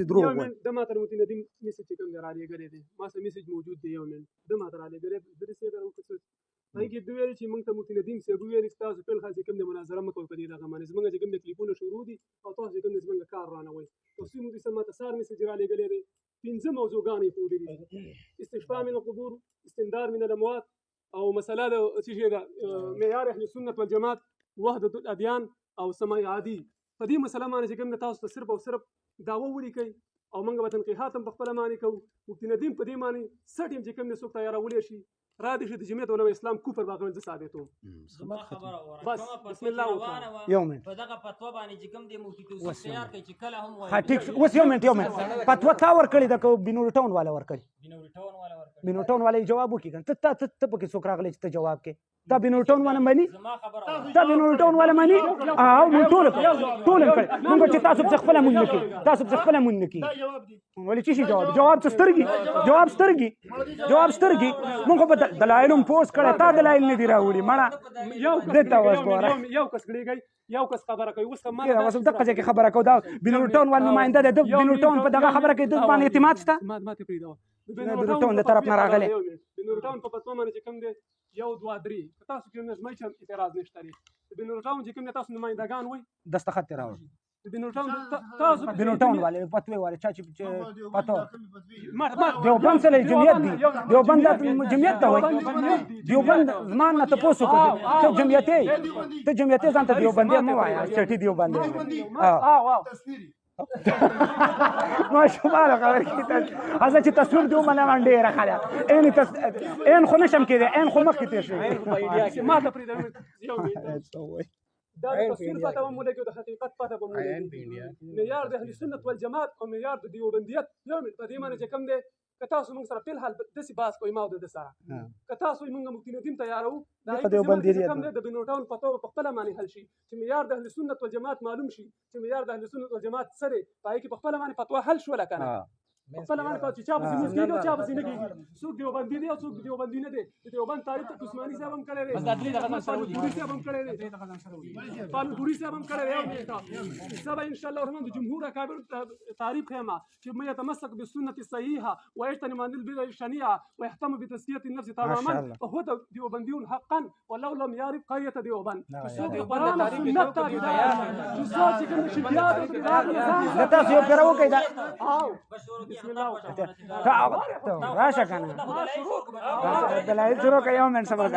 يوم ده ما ترى متين دي مسج كم درالي قريدي ما سه مسج موجود دي يوم ده ما درالي قريد درس يقرأ وكسر هاي قدوة شيء ممكن متين دي مسجوية لستاز في الخاص كم ده مناظرة ما كوي قديرة كمان زمان جا كم ده تليفون شرودي أو طاس كم ده زمان كار رانا وين وسيم دي سما تسار مسج درالي قريدي تنزم موضوعاني فودي استشفاء من القبور استندار من الأموات أو مسألة شيء ده معيار أهل السنة والجماعة وحدة الأديان أو سماء عادي فدي مسألة ما نجي كم ده تاس تسرب أو سرب دعوة ولي كي او منګه وطن کې حاتم بخپل معنی کو مفتي ندیم په دې معنی سټیم چې کوم نه سوک تیار ولې شي را دي چې جمعیت علماء اسلام کوفر باغ ز ثابتو بس بسم الله يوم فدغه فتوا باندې چې کوم دې مفتي توصیف تیار کوي چې کله هم وایي ټیک اوس یوم فتوا تا ور کړی د بنور ټاون والا ور کړی بنور ټاون والا جواب وکړي ته پکې څوک راغلی چې ته جواب کې دا بنور ټاون والا مانی دا بنور ټاون والا مانی او مون ټول کړ موږ چې تاسو په خپل مونږ کې تاسو په خپل مونږ کې ولې چې جواب سترګي موږ په دلایلم پوس کړه تا دلایل نه دی راوړي مړه یو دته واسګوره یو کس کړيږي یو کس خبره کوي اوس ما واسو دغه ځکه خبره کو دا بنور ټاون ول نماینده ده بنور ټاون په دغه خبره کې د باندې اعتماد شته ما ته پریدو بنور ټاون د طرف نه راغله بنور ټاون په پتو باندې کوم دی یو دوه درې تاسو کې نه مې چې اعتراض نشته لري بنور ټاون چې کوم تاسو نمائندگان وي دستخط راوړي بنور ټاون تاسو بنور ټاون والے پتوي والے چې پتو دیوبند سره جمعیت دی دیوبند جمعیت ته وایي دیوبند زمان نه تاسو کوي ته جمعیت ځان ته دیوبند مو وایا چټي دیوبند ما شمال خبر کیته ازه چې تصویر دیو منه باندې راخاله ان خو نشم کېده ان خو مخ کې تیر ما ته پریدو یو دا تصویر پته و موږ د حقیقت پته و موږ معیار د اهل سنت والجماعت او معیار د دیوبندیت یو په دې معنی چې کوم دی که تاسو موږ سره په حال د سی باس کوی ما د سره که تاسو موږ مفتي ندیم تیارو د دیوبندیت کوم دی د بنور ټاون پته په خپل معنی حل شي چې معیار د اهل سنت والجماعت معلوم شي چې معیار د اهل سنت والجماعت سره پای کې په خپل معنی فتوا حل شو لکنه خپل معنی په چا په موږ کېږي چا په نه څوک دیوبندی دی او څوک دیوبندی نه دی دیوبند تاریخ ته عثماني صاحب هم کړی دی بس دغه دغه سره ودی صاحب هم کړی دی پالپوري صاحب هم کړی دی سبا ان شاء الله الرحمن د جمهور اکابر تعریف خیمه چې من يتمسك بالسنه الصحيحه ويجتنب عن البدع الشنيعه ويهتم بتزكيه النفس تماما فهو دیوبندي حقا ولو لم يعرف قريه دیوبند قرآن سنت تابع چې شفيات تاسو یو پیرو کوي دا بسم الله راشه کنه دلایل شروع کوي یو من سبق